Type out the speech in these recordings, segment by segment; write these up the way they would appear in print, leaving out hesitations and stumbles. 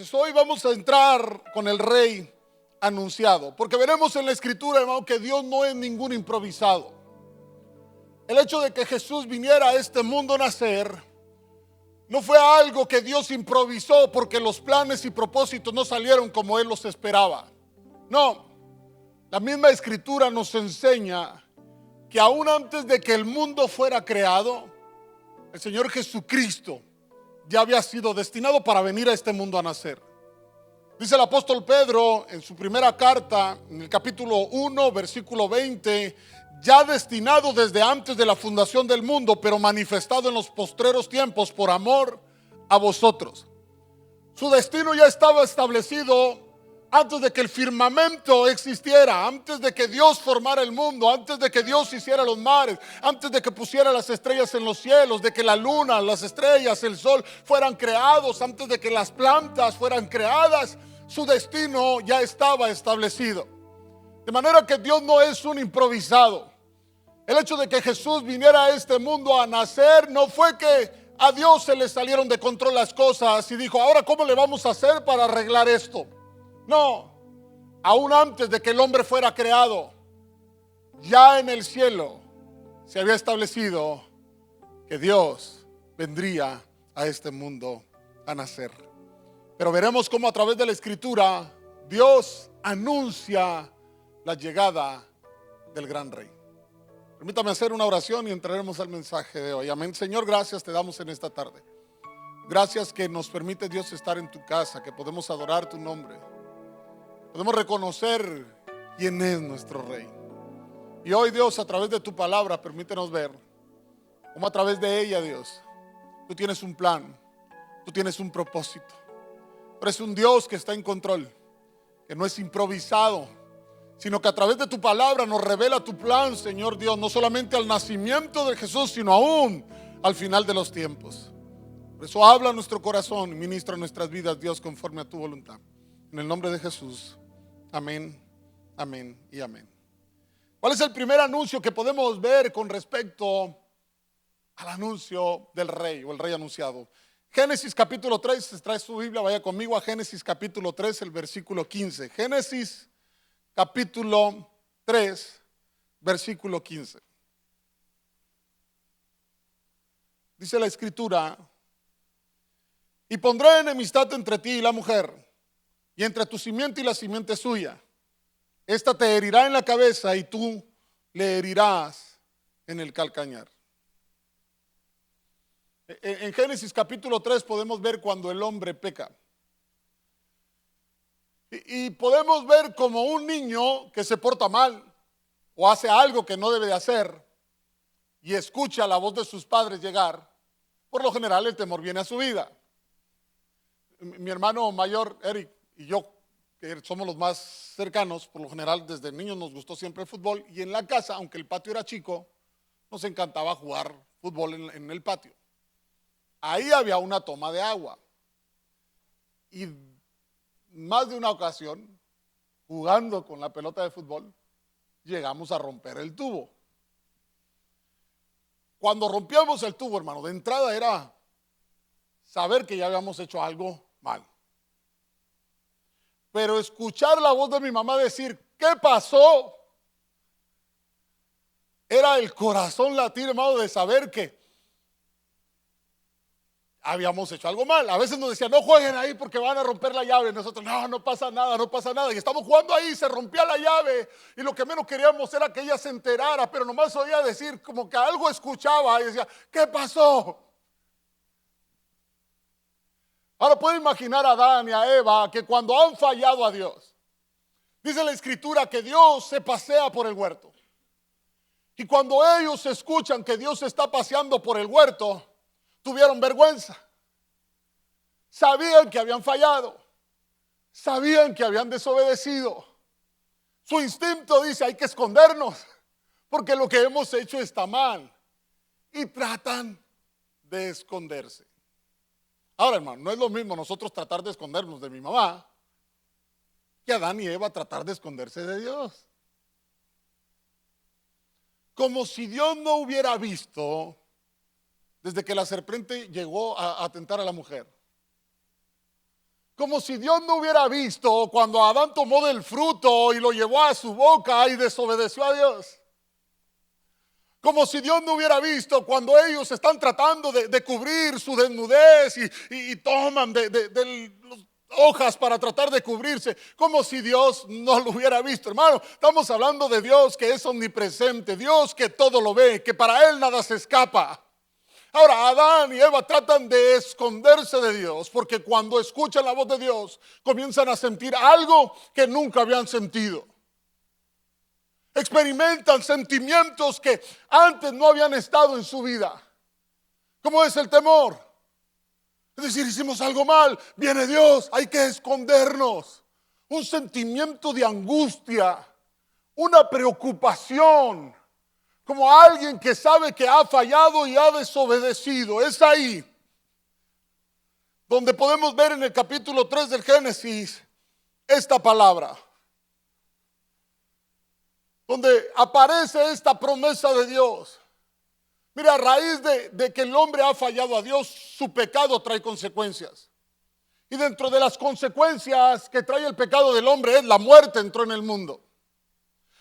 Entonces hoy vamos a entrar con el rey anunciado, porque veremos en la escritura, hermano, que Dios no es ningún improvisado. El hecho de que Jesús viniera a este mundo a nacer no fue algo que Dios improvisó porque los planes y propósitos no salieron como Él los esperaba. No, la misma escritura nos enseña que aún antes de que el mundo fuera creado, el Señor Jesucristo ya había sido destinado para venir a este mundo a nacer. Dice el apóstol Pedro en su primera carta, en el capítulo 1, versículo 20, ya destinado desde antes de la fundación del mundo, pero manifestado en los postreros tiempos por amor a vosotros. Su destino ya estaba establecido antes de que el firmamento existiera, antes de que Dios formara el mundo, antes de que Dios hiciera los mares, antes de que pusiera las estrellas en los cielos, de que la luna, las estrellas, el sol fueran creados, antes de que las plantas fueran creadas, su destino ya estaba establecido. De manera que Dios no es un improvisado. El hecho de que Jesús viniera a este mundo a nacer no fue que a Dios se le salieron de control las cosas y dijo, ahora ¿cómo le vamos a hacer para arreglar esto? No, aún antes de que el hombre fuera creado, ya en el cielo se había establecido que Dios vendría a este mundo a nacer. Pero veremos cómo a través de la escritura Dios anuncia la llegada del gran rey. Permítame hacer una oración y entraremos al mensaje de hoy. Amén. Señor, gracias te damos en esta tarde. Gracias que nos permite Dios estar en tu casa, que podemos adorar tu nombre. Podemos reconocer quién es nuestro rey. Y hoy, Dios, a través de tu palabra, permítenos ver cómo a través de ella, Dios, tú tienes un plan, tú tienes un propósito. Pero es un Dios que está en control, que no es improvisado, sino que a través de tu palabra nos revela tu plan, Señor Dios, no solamente al nacimiento de Jesús, sino aún al final de los tiempos. Por eso habla nuestro corazón y ministra nuestras vidas, Dios, conforme a tu voluntad. En el nombre de Jesús, amén, amén y amén. ¿Cuál es el primer anuncio que podemos ver con respecto al anuncio del rey o el rey anunciado? Génesis capítulo 3, si trae su Biblia, vaya conmigo a Génesis capítulo 3, el versículo 15. Génesis capítulo 3, versículo 15. Dice la escritura, y pondré enemistad entre ti y la mujer, y entre tu simiente y la simiente suya. Esta te herirá en la cabeza y tú le herirás en el calcañar. En Génesis capítulo 3 podemos ver cuando el hombre peca. Y podemos ver como un niño que se porta mal o hace algo que no debe de hacer y escucha la voz de sus padres llegar. Por lo general el temor viene a su vida. Mi hermano mayor, Eric, y yo, que somos los más cercanos, por lo general desde niños nos gustó siempre el fútbol, y en la casa, aunque el patio era chico, nos encantaba jugar fútbol en el patio. Ahí había una toma de agua y más de una ocasión, jugando con la pelota de fútbol, llegamos a romper el tubo. Cuando rompíamos el tubo, hermano, de entrada era saber que ya habíamos hecho algo mal. Pero escuchar la voz de mi mamá decir, ¿qué pasó? Era el corazón latir, hermano, de saber que habíamos hecho algo mal. A veces nos decían, no jueguen ahí porque van a romper la llave. Nosotros, no pasa nada, no pasa nada. Y estamos jugando ahí, se rompía la llave. Y lo que menos queríamos era que ella se enterara, pero nomás oía decir como que algo escuchaba y decía, ¿qué pasó? Ahora puedo imaginar a Adán y a Eva que cuando han fallado a Dios, dice la escritura que Dios se pasea por el huerto. Y cuando ellos escuchan que Dios se está paseando por el huerto, tuvieron vergüenza. Sabían que habían fallado. Sabían que habían desobedecido. Su instinto dice, hay que escondernos, porque lo que hemos hecho está mal. Y tratan de esconderse. Ahora, hermano, no es lo mismo nosotros tratar de escondernos de mi mamá que Adán y Eva tratar de esconderse de Dios. Como si Dios no hubiera visto desde que la serpiente llegó a tentar a la mujer. Como si Dios no hubiera visto cuando Adán tomó del fruto y lo llevó a su boca y desobedeció a Dios. Como si Dios no hubiera visto cuando ellos están tratando de cubrir su desnudez y toman de las hojas para tratar de cubrirse. Como si Dios no lo hubiera visto. Hermano, estamos hablando de Dios que es omnipresente, Dios que todo lo ve, que para Él nada se escapa. Ahora, Adán y Eva tratan de esconderse de Dios porque cuando escuchan la voz de Dios comienzan a sentir algo que nunca habían sentido. Experimentan sentimientos que antes no habían estado en su vida. ¿Cómo es el temor? Es decir, hicimos algo mal, viene Dios, hay que escondernos. Un sentimiento de angustia, una preocupación, como alguien que sabe que ha fallado y ha desobedecido. Es ahí donde podemos ver en el capítulo 3 del Génesis esta palabra, donde aparece esta promesa de Dios. Mira, a raíz de que el hombre ha fallado a Dios, su pecado trae consecuencias. Y dentro de las consecuencias que trae el pecado del hombre es la muerte entró en el mundo.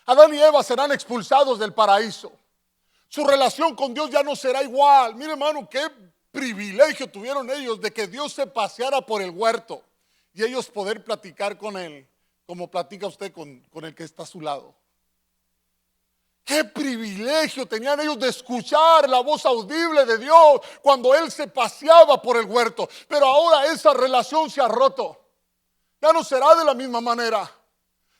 Adán y Eva serán expulsados del paraíso. Su relación con Dios ya no será igual. Mire, hermano, qué privilegio tuvieron ellos de que Dios se paseara por el huerto y ellos poder platicar con Él, como platica usted con el que está a su lado. Qué privilegio tenían ellos de escuchar la voz audible de Dios cuando Él se paseaba por el huerto. Pero ahora esa relación se ha roto. Ya no será de la misma manera.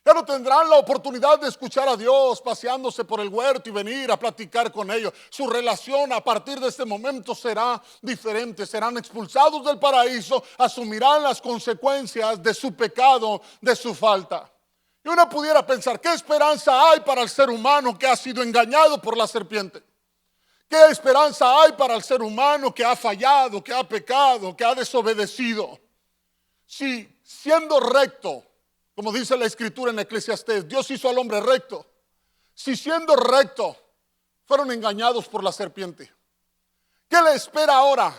Ya no tendrán la oportunidad de escuchar a Dios paseándose por el huerto y venir a platicar con ellos. Su relación a partir de este momento será diferente. Serán expulsados del paraíso, asumirán las consecuencias de su pecado, de su falta. Y uno pudiera pensar, ¿qué esperanza hay para el ser humano que ha sido engañado por la serpiente? ¿Qué esperanza hay para el ser humano que ha fallado, que ha pecado, que ha desobedecido? Si siendo recto, como dice la escritura en Eclesiastés, Dios hizo al hombre recto. Si siendo recto fueron engañados por la serpiente, ¿qué le espera ahora?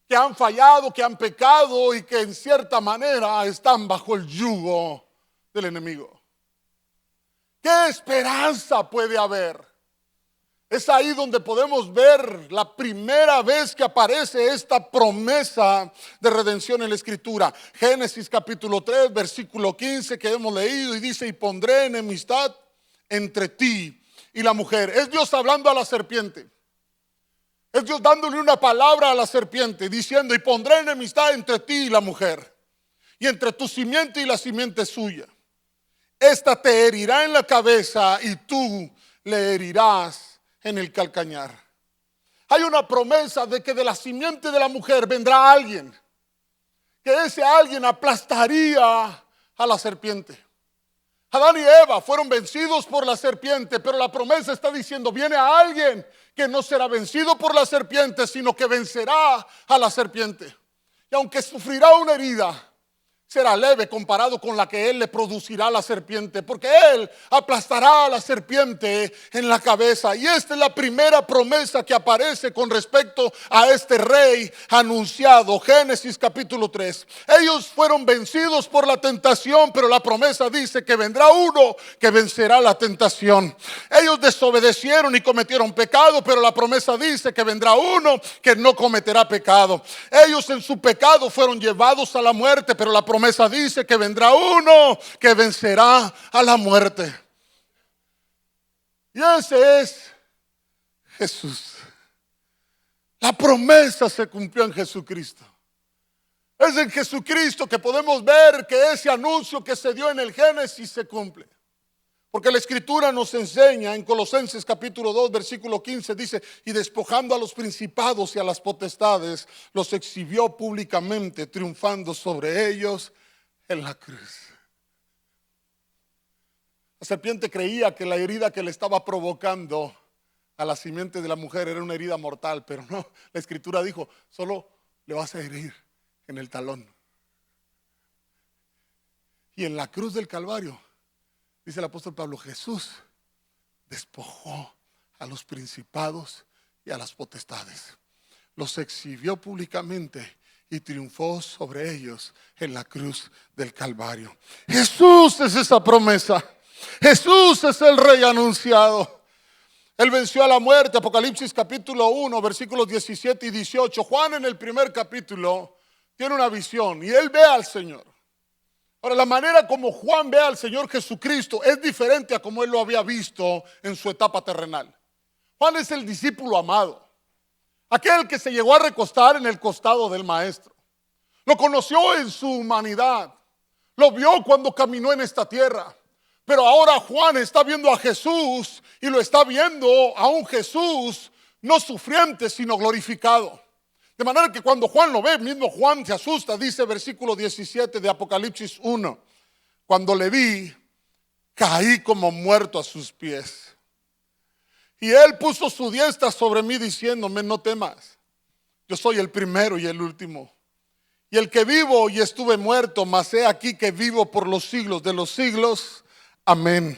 Que han fallado, que han pecado y que en cierta manera están bajo el yugo del enemigo. ¿Qué esperanza puede haber? Es ahí donde podemos ver la primera vez que aparece esta promesa de redención en la escritura. Génesis capítulo 3 versículo 15 que hemos leído y dice: y pondré enemistad entre ti y la mujer. Es Dios hablando a la serpiente. Es Dios dándole una palabra a la serpiente diciendo: y pondré enemistad entre ti y la mujer, y entre tu simiente y la simiente suya. Esta te herirá en la cabeza y tú le herirás en el calcañar. Hay una promesa de que de la simiente de la mujer vendrá alguien, que ese alguien aplastaría a la serpiente. Adán y Eva fueron vencidos por la serpiente, pero la promesa está diciendo: viene a alguien que no será vencido por la serpiente, sino que vencerá a la serpiente. Y aunque sufrirá una herida, será leve comparado con la que Él le producirá a la serpiente, porque Él aplastará a la serpiente en la cabeza. Y esta es la primera promesa que aparece con respecto a este rey anunciado. Génesis capítulo 3. Ellos fueron vencidos por la tentación, pero la promesa dice que vendrá uno que vencerá la tentación. Ellos desobedecieron y cometieron pecado, pero la promesa dice que vendrá uno que no cometerá pecado. Ellos en su pecado fueron llevados a la muerte, pero la promesa dice que vendrá uno que vencerá a la muerte. Y ese es Jesús. La promesa se cumplió en Jesucristo. Es en Jesucristo que podemos ver que ese anuncio que se dio en el Génesis se cumple. Porque la escritura nos enseña en Colosenses capítulo 2 versículo 15, dice: y despojando a los principados y a las potestades, los exhibió públicamente, triunfando sobre ellos en la cruz. La serpiente creía que la herida que le estaba provocando a la simiente de la mujer era una herida mortal, pero no, la escritura dijo: solo le vas a herir en el talón. Y en la cruz del Calvario, dice el apóstol Pablo, Jesús despojó a los principados y a las potestades. Los exhibió públicamente y triunfó sobre ellos en la cruz del Calvario. Jesús es esa promesa. Jesús es el Rey anunciado. Él venció a la muerte. Apocalipsis capítulo 1, versículos 17 y 18. Juan en el primer capítulo tiene una visión y él ve al Señor. Ahora, la manera como Juan ve al Señor Jesucristo es diferente a como él lo había visto en su etapa terrenal. Juan es el discípulo amado, aquel que se llegó a recostar en el costado del Maestro. Lo conoció en su humanidad, lo vio cuando caminó en esta tierra. Pero ahora Juan está viendo a Jesús y lo está viendo a un Jesús no sufriente, sino glorificado. De manera que cuando Juan lo ve, mismo Juan se asusta. Dice versículo 17 de Apocalipsis 1. Cuando le vi, caí como muerto a sus pies. Y él puso su diestra sobre mí diciéndome, no temas. Yo soy el primero y el último. Y el que vivo y estuve muerto, mas he aquí que vivo por los siglos de los siglos. Amén.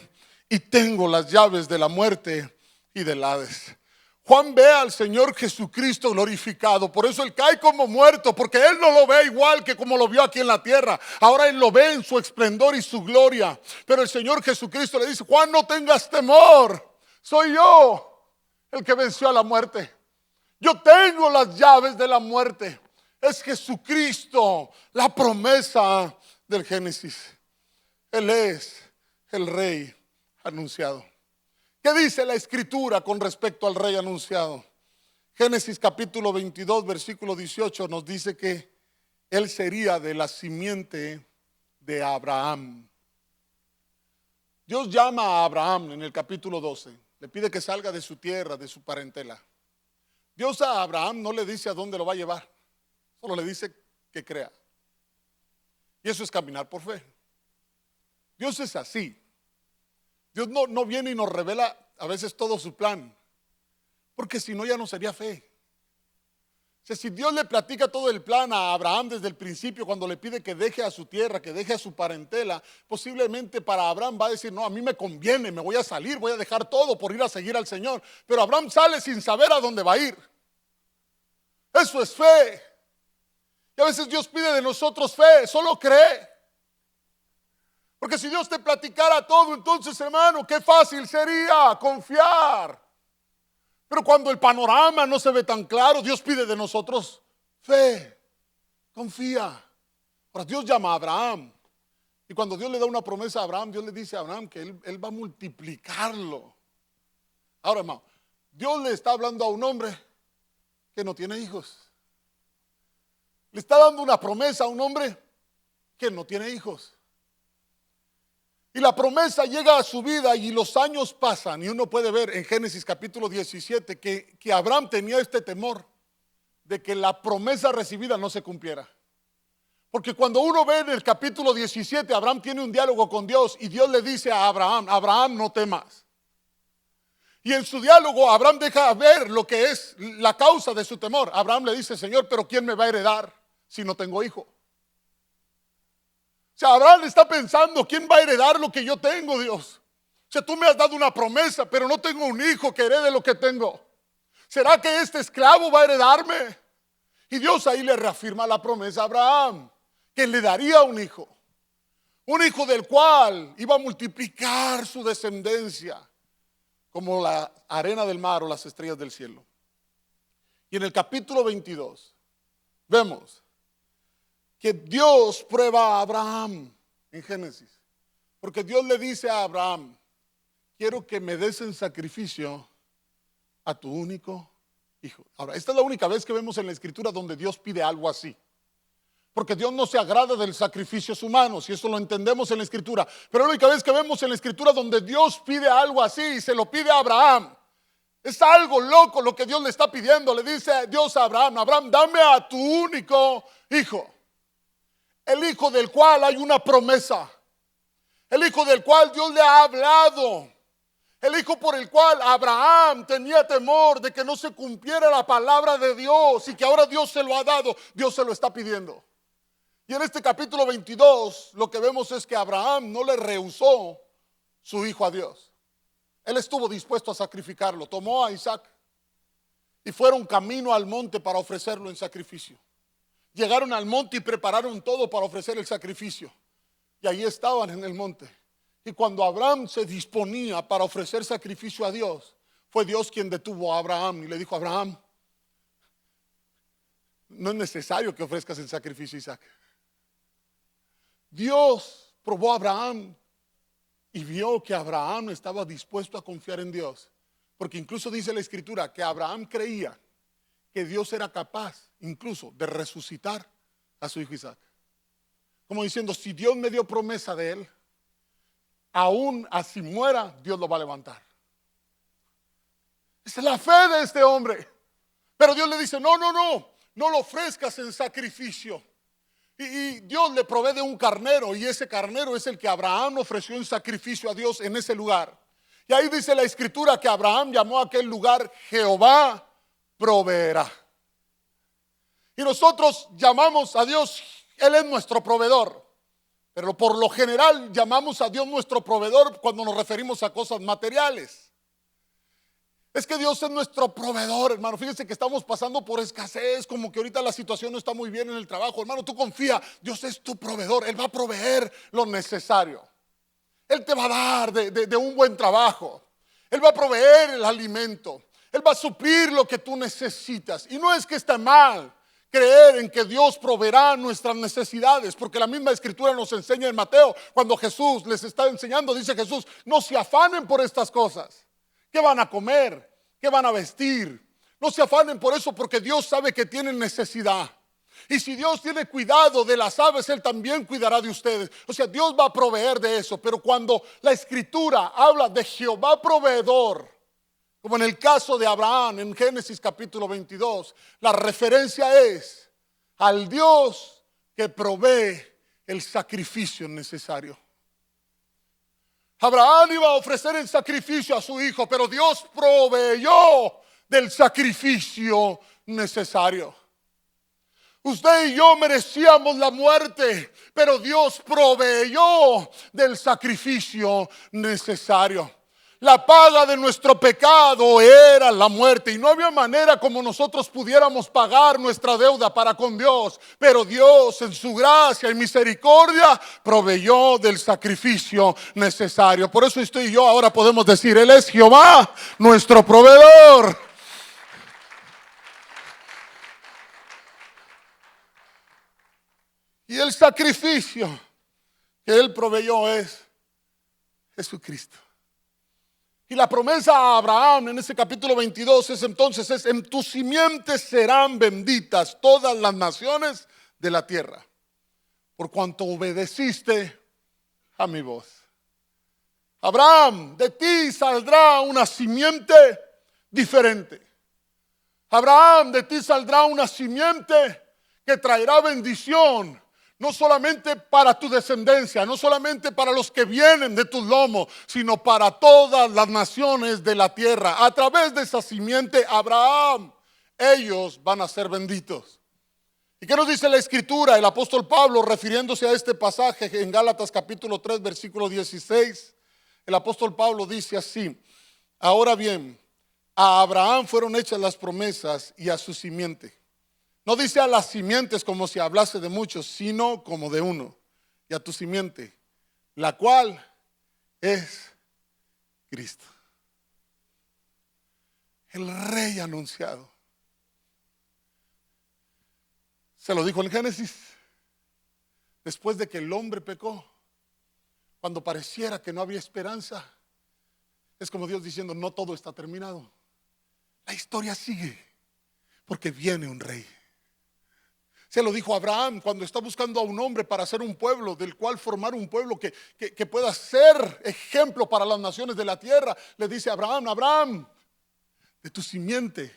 Y tengo las llaves de la muerte y del Hades. Juan ve al Señor Jesucristo glorificado. Por eso él cae como muerto, porque él no lo ve igual que como lo vio aquí en la tierra. Ahora él lo ve en su esplendor y su gloria. Pero el Señor Jesucristo le dice, Juan, no tengas temor. Soy yo el que venció a la muerte. Yo tengo las llaves de la muerte. Es Jesucristo, la promesa del Génesis. Él es el Rey anunciado. ¿Qué dice la Escritura con respecto al Rey anunciado? Génesis capítulo 22, versículo 18 nos dice que él sería de la simiente de Abraham. Dios llama a Abraham en el capítulo 12. Le pide que salga de su tierra, de su parentela. Dios a Abraham no le dice a dónde lo va a llevar. Solo le dice que crea. Y eso es caminar por fe. Dios es así. Dios no viene y nos revela a veces todo su plan, porque si no ya no sería fe. O sea, si Dios le platica todo el plan a Abraham desde el principio, cuando le pide que deje a su tierra, que deje a su parentela, posiblemente para Abraham va a decir, no, a mí me conviene, me voy a salir, voy a dejar todo por ir a seguir al Señor. Pero Abraham sale sin saber a dónde va a ir. Eso es fe. Y a veces Dios pide de nosotros fe, solo cree. Porque si Dios te platicara todo, entonces, hermano, qué fácil sería confiar. Pero cuando el panorama no se ve tan claro, Dios pide de nosotros fe, confía. Ahora, Dios llama a Abraham. Y cuando Dios le da una promesa a Abraham, Dios le dice a Abraham que él va a multiplicarlo. Ahora, hermano, Dios le está hablando a un hombre que no tiene hijos. Le está dando una promesa a un hombre que no tiene hijos. Y la promesa llega a su vida y los años pasan. Y uno puede ver en Génesis capítulo 17 que Abraham tenía este temor de que la promesa recibida no se cumpliera. Porque cuando uno ve en el capítulo 17, Abraham tiene un diálogo con Dios y Dios le dice a Abraham, Abraham, no temas. Y en su diálogo Abraham deja ver lo que es la causa de su temor. Abraham le dice, Señor, pero ¿quién me va a heredar si no tengo hijo? O sea, Abraham está pensando, ¿quién va a heredar lo que yo tengo, Dios? O sea, tú me has dado una promesa, pero no tengo un hijo que herede lo que tengo. ¿Será que este esclavo va a heredarme? Y Dios ahí le reafirma la promesa a Abraham, que le daría un hijo del cual iba a multiplicar su descendencia como la arena del mar o las estrellas del cielo. Y en el capítulo 22 vemos que Dios prueba a Abraham en Génesis. Porque Dios le dice a Abraham, quiero que me des en sacrificio a tu único hijo. Ahora, esta es la única vez que vemos en la Escritura donde Dios pide algo así. Porque Dios no se agrada del sacrificios humanos, y eso lo entendemos en la Escritura. Pero es la única vez que vemos en la Escritura donde Dios pide algo así y se lo pide a Abraham. Es algo loco lo que Dios le está pidiendo. Le dice Dios a Abraham, Abraham, dame a tu único hijo. El hijo del cual hay una promesa. El hijo del cual Dios le ha hablado. El hijo por el cual Abraham tenía temor de que no se cumpliera la palabra de Dios y que ahora Dios se lo ha dado. Dios se lo está pidiendo. Y en este capítulo 22 lo que vemos es que Abraham no le rehusó su hijo a Dios. Él estuvo dispuesto a sacrificarlo. Tomó a Isaac y fueron camino al monte para ofrecerlo en sacrificio. llegaron al monte y prepararon todo para ofrecer el sacrificio. Y ahí estaban en el monte. Y cuando Abraham se disponía para ofrecer sacrificio a Dios, fue Dios quien detuvo a Abraham y le dijo: Abraham, no es necesario que ofrezcas el sacrificio, Isaac. Dios probó a Abraham y vio que Abraham estaba dispuesto a confiar en Dios. Porque incluso dice la Escritura que Abraham creía que Dios era capaz incluso de resucitar a su hijo Isaac. Como diciendo, si Dios me dio promesa de él, aún así muera, Dios lo va a levantar. Esa es la fe de este hombre. Pero Dios le dice: no lo ofrezcas en sacrificio. Y Dios le provee de un carnero, y ese carnero es el que Abraham ofreció en sacrificio a Dios en ese lugar. Y ahí dice la Escritura que Abraham llamó a aquel lugar Jehová proveerá. Y nosotros llamamos a Dios, Él es nuestro proveedor. Pero por lo general llamamos a Dios nuestro proveedor cuando nos referimos a cosas materiales. Es que Dios es nuestro proveedor, hermano. Fíjense que estamos pasando por escasez, como que ahorita la situación no está muy bien en el trabajo. Hermano, tú confía, Dios es tu proveedor. Él va a proveer lo necesario. Él te va a dar de un buen trabajo. Él va a proveer el alimento. Él va a suplir lo que tú necesitas. Y no es que esté mal creer en que Dios proveerá nuestras necesidades, porque la misma Escritura nos enseña en Mateo, cuando Jesús les está enseñando, dice Jesús: no se afanen por estas cosas. ¿Qué van a comer? ¿Qué van a vestir? No se afanen por eso, porque Dios sabe que tienen necesidad. Y si Dios tiene cuidado de las aves, Él también cuidará de ustedes. O sea, Dios va a proveer de eso. Pero cuando la Escritura habla de Jehová proveedor, como en el caso de Abraham en Génesis capítulo 22, la referencia es al Dios que provee el sacrificio necesario. Abraham iba a ofrecer el sacrificio a su hijo, pero Dios proveyó del sacrificio necesario. Usted y yo merecíamos la muerte, pero Dios proveyó del sacrificio necesario. La paga de nuestro pecado era la muerte, y no había manera como nosotros pudiéramos pagar nuestra deuda para con Dios. Pero Dios, en su gracia y misericordia, proveyó del sacrificio necesario. Por eso usted y yo ahora podemos decir: Él es Jehová, nuestro proveedor. Y el sacrificio que Él proveyó es Jesucristo. Y la promesa a Abraham en ese capítulo 22 es entonces: en tus simientes serán benditas todas las naciones de la tierra, por cuanto obedeciste a mi voz. Abraham, de ti saldrá una simiente diferente. Abraham, de ti saldrá una simiente que traerá bendición. No solamente para tu descendencia, no solamente para los que vienen de tus lomos, sino para todas las naciones de la tierra. A través de esa simiente, Abraham, ellos van a ser benditos. ¿Y qué nos dice la Escritura? El apóstol Pablo, refiriéndose a este pasaje en Gálatas capítulo 3, versículo 16, el apóstol Pablo dice así: ahora bien, a Abraham fueron hechas las promesas y a su simiente. No dice a las simientes como si hablase de muchos, sino como de uno. Y a tu simiente, la cual es Cristo, el Rey anunciado. Se lo dijo en Génesis, después de que el hombre pecó, cuando pareciera que no había esperanza. Es como Dios diciendo: no todo está terminado. La historia sigue, porque viene un rey. Se lo dijo a Abraham cuando está buscando a un hombre para hacer un pueblo, del cual formar un pueblo que pueda ser ejemplo para las naciones de la tierra. Le dice a Abraham: Abraham, de tu simiente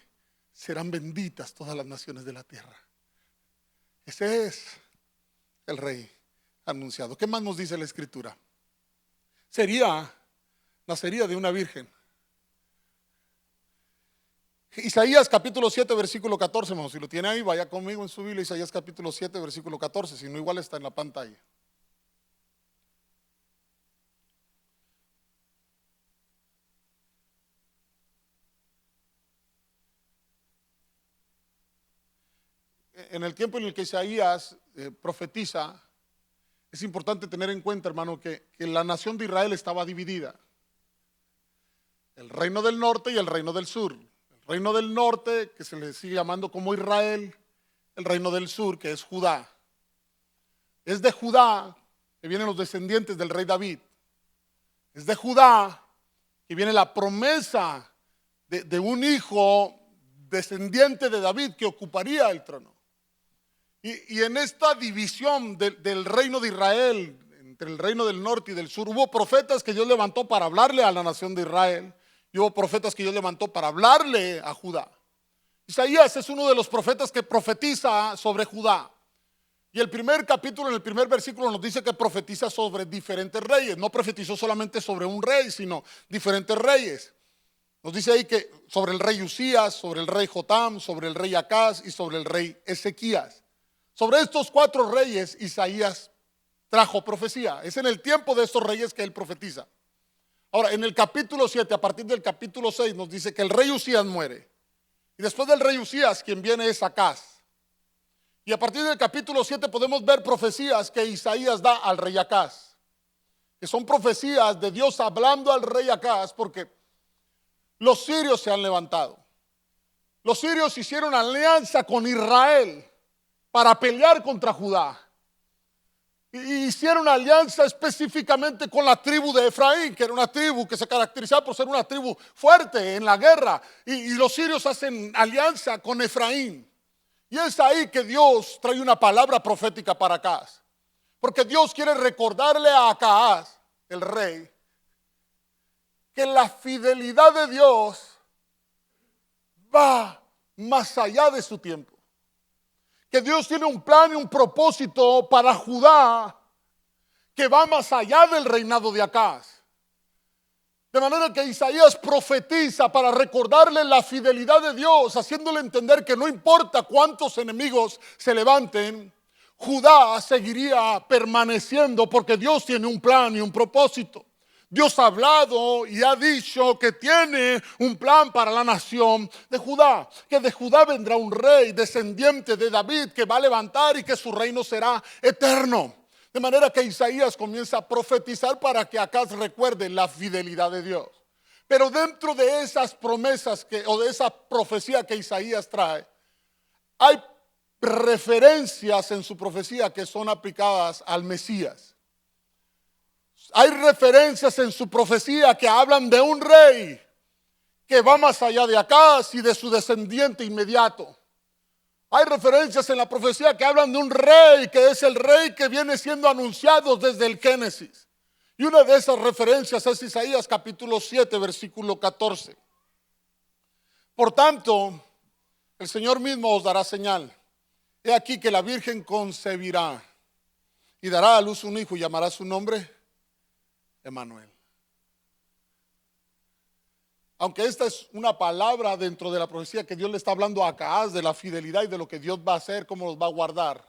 serán benditas todas las naciones de la tierra. Ese es el rey anunciado. ¿Qué más nos dice la Escritura? Nacería de una virgen. Isaías capítulo 7 versículo 14, hermano, si lo tiene ahí, vaya conmigo en su Biblia. Isaías capítulo 7 versículo 14, si no, igual está en la pantalla. en el tiempo en el que Isaías profetiza, es importante tener en cuenta, hermano, que la nación de Israel estaba dividida. El reino del norte y el reino del sur. El reino del norte, que se le sigue llamando como Israel, el reino del sur, que es Judá. Es de Judá que vienen los descendientes del rey David. Es de Judá que viene la promesa de un hijo descendiente de David que ocuparía el trono. Y en esta división del reino de Israel, entre el reino del norte y del sur, hubo profetas que Dios levantó para hablarle a la nación de Israel, y hubo profetas que Dios levantó para hablarle a Judá. Isaías es uno de los profetas que profetiza sobre Judá. Y el primer capítulo, en el primer versículo, nos dice que profetiza sobre diferentes reyes. No profetizó solamente sobre un rey, sino diferentes reyes. Nos dice ahí que sobre el rey Usías, sobre el rey Jotam, sobre el rey Acaz y sobre el rey Ezequías. Sobre estos 4 reyes Isaías trajo profecía. Es en el tiempo de estos reyes que él profetiza. Ahora, en el capítulo 7, a partir del capítulo 6, nos dice que el rey Usías muere. Y después del rey Usías, quien viene es Acaz. Y a partir del capítulo 7 podemos ver profecías que Isaías da al rey Acaz. Que son profecías de Dios hablando al rey Acaz, porque los sirios se han levantado. Los sirios hicieron alianza con Israel para pelear contra Judá. Y hicieron alianza específicamente con la tribu de Efraín, que era una tribu que se caracterizaba por ser una tribu fuerte en la guerra. Y los sirios hacen alianza con Efraín. Y es ahí que Dios trae una palabra profética para Acaz. Porque Dios quiere recordarle a Acaz, el rey, que la fidelidad de Dios va más allá de su tiempo. Que Dios tiene un plan y un propósito para Judá que va más allá del reinado de Acaz. De manera que Isaías profetiza para recordarle la fidelidad de Dios, haciéndole entender que no importa cuántos enemigos se levanten, Judá seguiría permaneciendo porque Dios tiene un plan y un propósito. Dios ha hablado y ha dicho que tiene un plan para la nación de Judá, que de Judá vendrá un rey descendiente de David que va a levantar y que su reino será eterno. De manera que Isaías comienza a profetizar para que Acaz recuerde la fidelidad de Dios. Pero dentro de esas promesas o de esa profecía que Isaías trae, hay referencias en su profecía que son aplicadas al Mesías. Hay referencias en su profecía que hablan de un rey que va más allá de Acaz y de su descendiente inmediato. Hay referencias en la profecía que hablan de un rey que es el rey que viene siendo anunciado desde el Génesis. Y una de esas referencias es Isaías capítulo 7, versículo 14. Por tanto, el Señor mismo os dará señal. He aquí que la Virgen concebirá y dará a luz un hijo y llamará su nombre Emmanuel. Aunque esta es una palabra dentro de la profecía que Dios le está hablando a Acaz de la fidelidad y de lo que Dios va a hacer, cómo los va a guardar.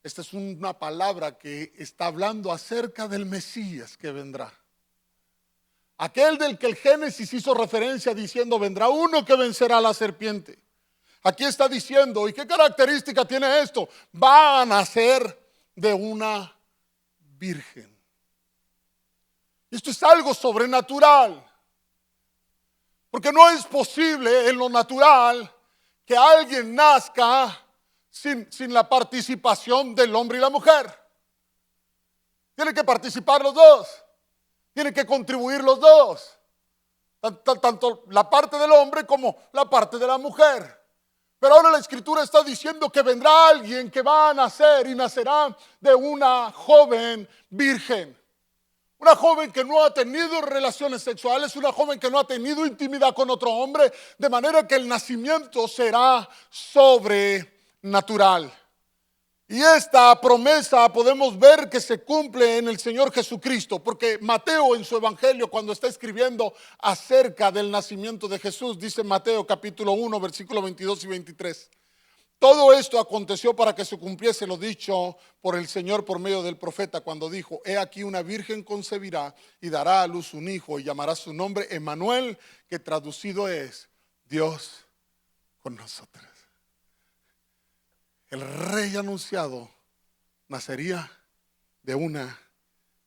Esta es una palabra que está hablando acerca del Mesías que vendrá. Aquel del que el Génesis hizo referencia diciendo vendrá uno que vencerá a la serpiente. Aquí está diciendo, ¿y qué característica tiene esto? Va a nacer de una virgen. Esto es algo sobrenatural. Porque no es posible en lo natural que alguien nazca sin la participación del hombre y la mujer. Tienen que participar los dos. Tienen que contribuir los dos. Tanto la parte del hombre como la parte de la mujer. Pero ahora la Escritura está diciendo que vendrá alguien que va a nacer y nacerá de una joven virgen. Una joven que no ha tenido relaciones sexuales, una joven que no ha tenido intimidad con otro hombre, de manera que el nacimiento será sobrenatural. Y esta promesa podemos ver que se cumple en el Señor Jesucristo, porque Mateo en su evangelio, cuando está escribiendo acerca del nacimiento de Jesús, dice Mateo capítulo 1, versículos 22 y 23. Todo esto aconteció para que se cumpliese lo dicho por el Señor por medio del profeta cuando dijo: he aquí una virgen concebirá y dará a luz un hijo y llamará su nombre Emmanuel, que traducido es Dios con nosotros. el rey anunciado nacería de una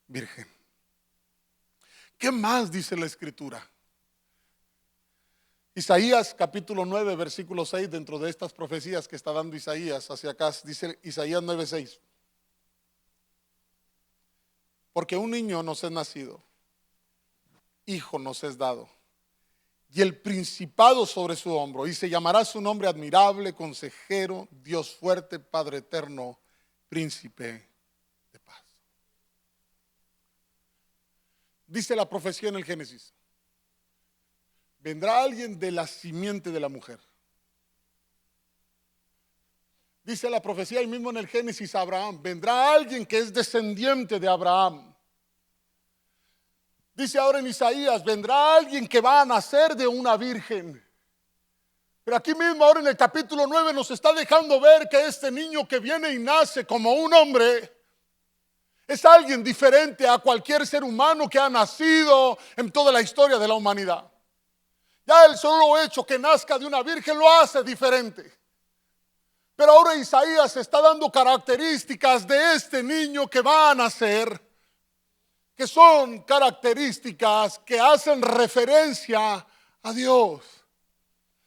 virgen. ¿Qué más dice la Escritura? Isaías capítulo 9, versículo 6, dentro de estas profecías que está dando Isaías hacia acá, dice Isaías 9, 6. Porque un niño nos es nacido, hijo nos es dado, y el principado sobre su hombro, y se llamará su nombre admirable, consejero, Dios fuerte, Padre eterno, príncipe de paz. Dice la profecía en el Génesis: vendrá alguien de la simiente de la mujer. Dice la profecía ahí mismo en el Génesis a Abraham: vendrá alguien que es descendiente de Abraham. Dice ahora en Isaías: vendrá alguien que va a nacer de una virgen. Pero aquí mismo ahora en el capítulo 9 nos está dejando ver que este niño que viene y nace como un hombre es alguien diferente a cualquier ser humano que ha nacido en toda la historia de la humanidad. Ya el solo hecho que nazca de una virgen lo hace diferente. Pero ahora Isaías está dando características de este niño que va a nacer, que son características que hacen referencia a Dios.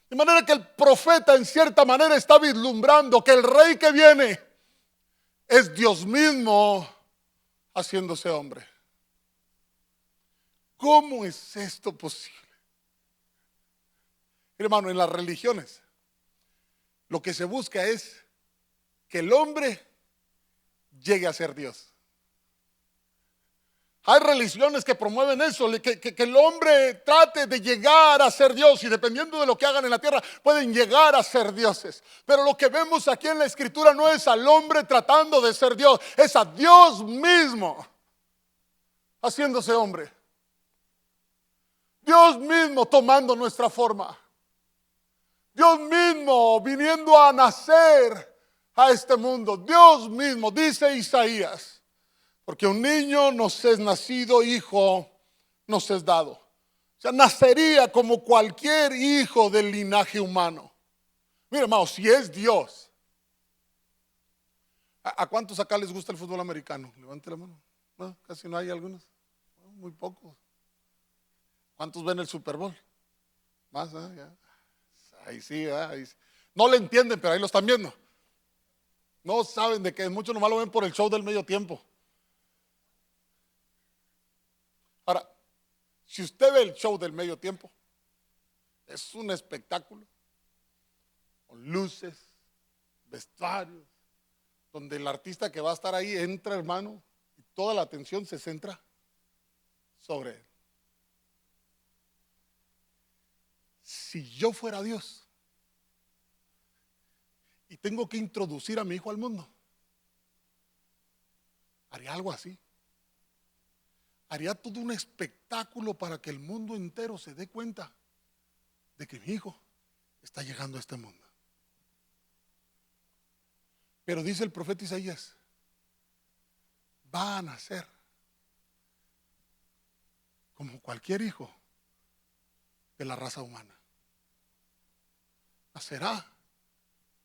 De manera que el profeta en cierta manera está vislumbrando que el rey que viene es Dios mismo haciéndose hombre. ¿Cómo es esto posible? Hermano, en las religiones lo que se busca es que el hombre llegue a ser Dios. Hay religiones que promueven eso, que el hombre trate de llegar a ser Dios, y dependiendo de lo que hagan en la tierra pueden llegar a ser dioses. Pero lo que vemos aquí en la Escritura no es al hombre tratando de ser Dios, es a Dios mismo haciéndose hombre. Dios mismo tomando nuestra forma. Dios mismo viniendo a nacer a este mundo. Dios mismo, dice Isaías. Porque un niño nos es nacido, hijo nos es dado. O sea, nacería como cualquier hijo del linaje humano. Mira, hermano, si es Dios. ¿A cuántos acá les gusta el fútbol americano? Levante la mano. No, casi no hay algunos. No, muy pocos. ¿Cuántos ven el Super Bowl? Más, ya. Ahí sí, ahí sí. No le entienden, pero ahí lo están viendo. No saben de qué, muchos nomás lo ven por el show del medio tiempo. Ahora, si usted ve el show del medio tiempo, es un espectáculo con luces, vestuarios, donde el artista que va a estar ahí entra, hermano, y toda la atención se centra sobre él. Si yo fuera Dios y tengo que introducir a mi hijo al mundo, haría algo así. Haría todo un espectáculo para que el mundo entero se dé cuenta de que mi hijo está llegando a este mundo. Pero dice el profeta Isaías: va a nacer como cualquier hijo de la raza humana. Nacerá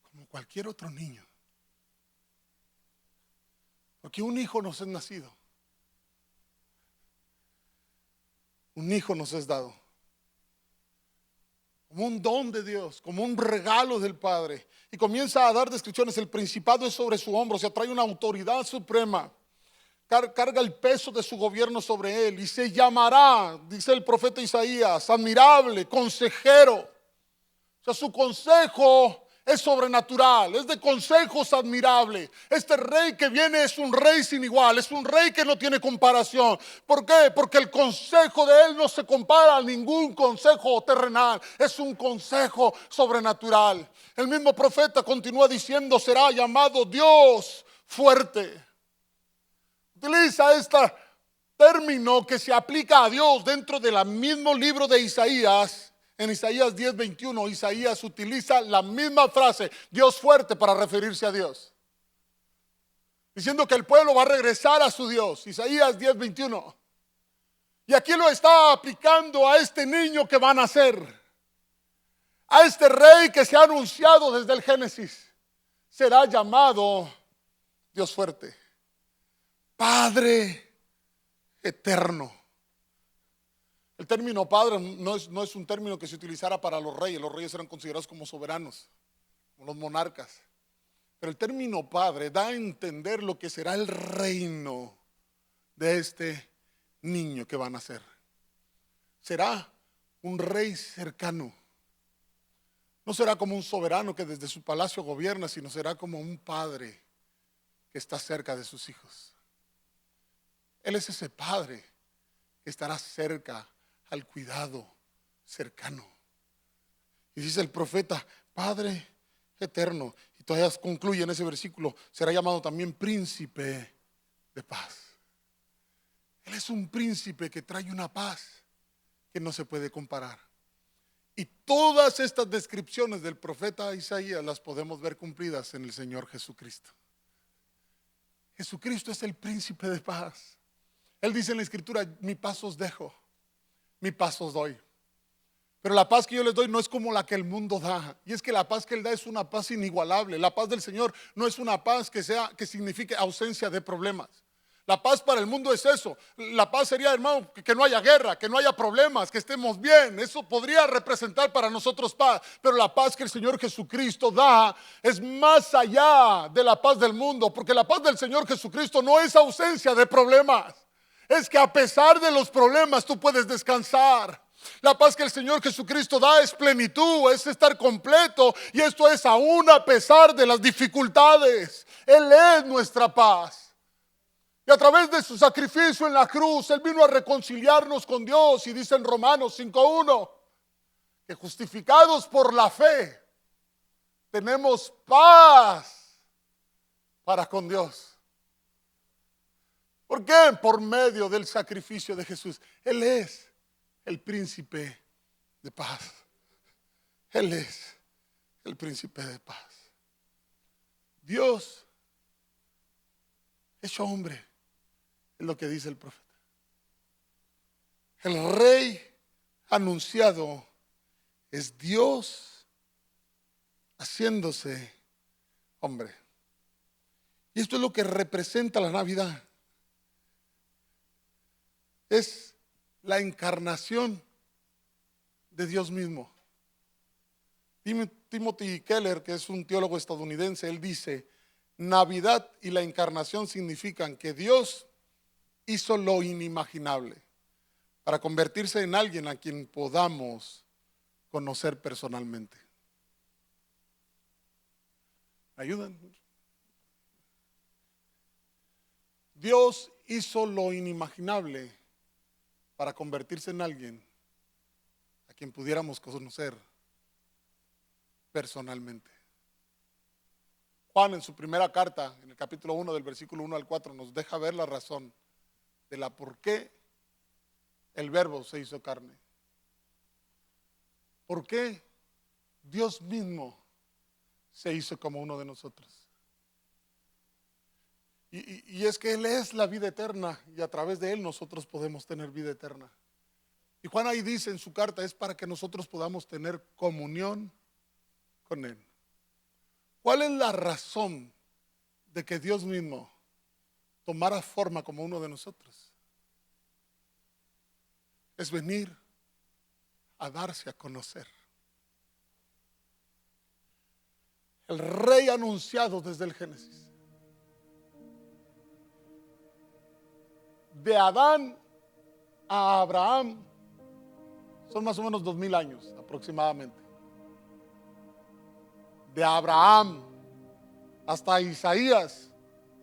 como cualquier otro niño. Porque un hijo nos es nacido. Un hijo nos es dado. Como un don de Dios, como un regalo del Padre. Y comienza a dar descripciones. El principado es sobre su hombro, o sea, trae una autoridad suprema. Carga el peso de su gobierno sobre él. Y se llamará, dice el profeta Isaías, admirable, consejero. O sea, su consejo es sobrenatural, es de consejos admirable. Este rey que viene es un rey sin igual, es un rey que no tiene comparación. ¿Por qué? Porque el consejo de él no se compara a ningún consejo terrenal, es un consejo sobrenatural. El mismo profeta continúa diciendo: será llamado Dios fuerte. Utiliza este término que se aplica a Dios dentro del mismo libro de Isaías. En Isaías 10:21, Isaías utiliza la misma frase, Dios fuerte, para referirse a Dios, diciendo que el pueblo va a regresar a su Dios. Isaías 10:21. Y aquí lo está aplicando a este niño que va a nacer, a este rey que se ha anunciado desde el Génesis. será llamado Dios fuerte, Padre eterno. El término padre no es un término que se utilizara para los reyes. Los reyes eran considerados como soberanos, como los monarcas. Pero el término padre da a entender lo que será el reino de este niño que va a nacer. Será un rey cercano. No será como un soberano que desde su palacio gobierna, sino será como un padre que está cerca de sus hijos. Él es ese padre que estará cerca, al cuidado cercano. Y dice el profeta, Padre eterno. Y todavía concluye en ese versículo, será llamado también príncipe de paz. Él es un príncipe que trae una paz que no se puede comparar. Y todas estas descripciones del profeta Isaías las podemos ver cumplidas en el Señor Jesucristo. Jesucristo es el príncipe de paz. Él dice en la Escritura, mi paz os dejo, mi paz os doy. Pero la paz que yo les doy no es como la que el mundo da. Y es que la paz que Él da es una paz inigualable. La paz del Señor no es una paz que signifique ausencia de problemas. La paz para el mundo es eso. La paz sería, hermano, que no haya guerra, que no haya problemas, que estemos bien. Eso podría representar para nosotros paz. Pero la paz que el Señor Jesucristo da es más allá de la paz del mundo. Porque la paz del Señor Jesucristo no es ausencia de problemas. Es que a pesar de los problemas tú puedes descansar. La paz que el Señor Jesucristo da es plenitud, es estar completo. Y esto es aún a pesar de las dificultades. Él es nuestra paz. Y a través de su sacrificio en la cruz, Él vino a reconciliarnos con Dios. Y dice en Romanos 5:1 que justificados por la fe, tenemos paz para con Dios. ¿Por qué? Por medio del sacrificio de Jesús. Él es el príncipe de paz. Él es el príncipe de paz. Dios hecho hombre, es lo que dice el profeta. El rey anunciado es Dios haciéndose hombre. Y esto es lo que representa la Navidad. Es la encarnación de Dios mismo. Timothy Keller, que es un teólogo estadounidense, él dice, Navidad y la encarnación significan que Dios hizo lo inimaginable para convertirse en alguien a quien podamos conocer personalmente. ¿Me ayudan? Dios hizo lo inimaginable para convertirse en alguien a quien pudiéramos conocer personalmente. Juan en su primera carta, en el capítulo 1 del versículo 1 al 4, nos deja ver la razón de la por qué el verbo se hizo carne. ¿Por qué Dios mismo se hizo como uno de nosotros? Y es que Él es la vida eterna y a través de Él nosotros podemos tener vida eterna. Y Juan ahí dice en su carta, es para que nosotros podamos tener comunión con Él. ¿Cuál es la razón de que Dios mismo tomara forma como uno de nosotros? Es venir a darse a conocer. El rey anunciado desde el Génesis. De Adán a Abraham son más o menos 2000 años aproximadamente. De Abraham hasta Isaías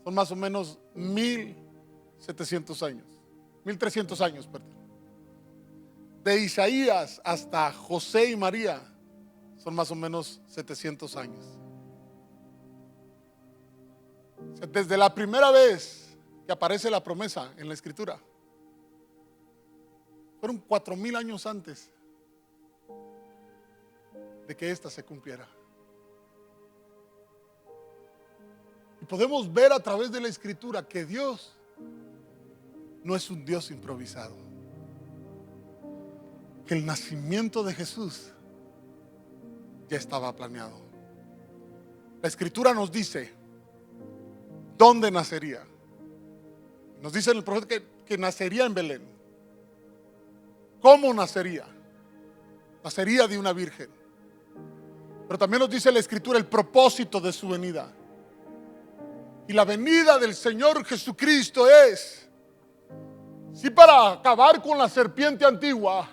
son más o menos 1700 años, 1300 años, perdón. De Isaías hasta José y María son más o menos 700 años. O sea, desde la primera vez que aparece la promesa en la Escritura, fueron 4000 años antes de que ésta se cumpliera. Y podemos ver a través de la Escritura que Dios no es un Dios improvisado. Que el nacimiento de Jesús ya estaba planeado. La Escritura nos dice dónde nacería. Nos dice el profeta que nacería en Belén. ¿Cómo nacería? Nacería de una virgen. Pero también nos dice la Escritura el propósito de su venida. Y la venida del Señor Jesucristo es, sí, para acabar con la serpiente antigua,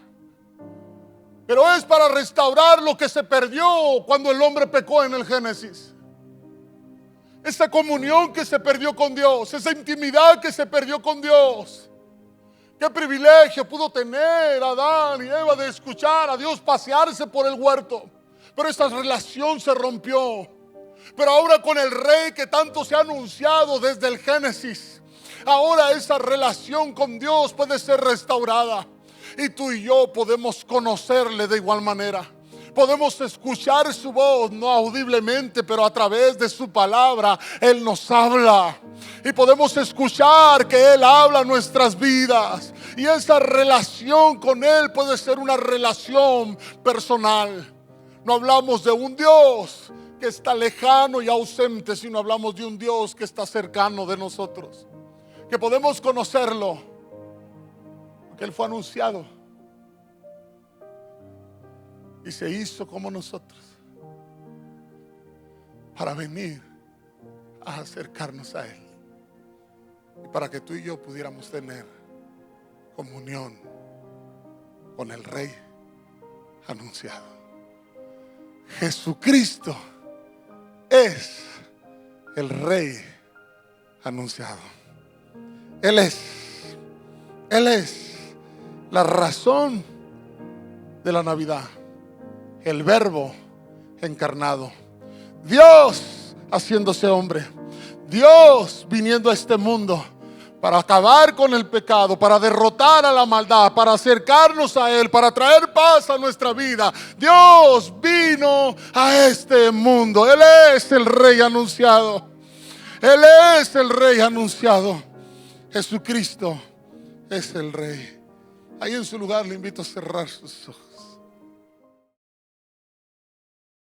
pero es para restaurar lo que se perdió cuando el hombre pecó en el Génesis. Esa comunión que se perdió con Dios, esa intimidad que se perdió con Dios. Qué privilegio pudo tener Adán y Eva de escuchar a Dios pasearse por el huerto. Pero esa relación se rompió. Pero ahora con el Rey que tanto se ha anunciado desde el Génesis, ahora esa relación con Dios puede ser restaurada. Y tú y yo podemos conocerle de igual manera. Podemos escuchar su voz, no audiblemente, pero a través de su palabra Él nos habla. Y podemos escuchar que Él habla nuestras vidas. Y esa relación con Él puede ser una relación personal. No hablamos de un Dios que está lejano y ausente, sino hablamos de un Dios que está cercano de nosotros. Que podemos conocerlo, porque Él fue anunciado y se hizo como nosotros, para venir a acercarnos a Él y para que tú y yo pudiéramos tener comunión con el Rey anunciado. Jesucristo es el Rey anunciado. Él es la razón de la Navidad, el Verbo encarnado, Dios haciéndose hombre, Dios viniendo a este mundo para acabar con el pecado, para derrotar a la maldad, para acercarnos a Él, para traer paz a nuestra vida. Dios vino a este mundo. Él es el Rey anunciado. Él es el Rey anunciado. Jesucristo es el Rey. Ahí en su lugar le invito a cerrar sus ojos.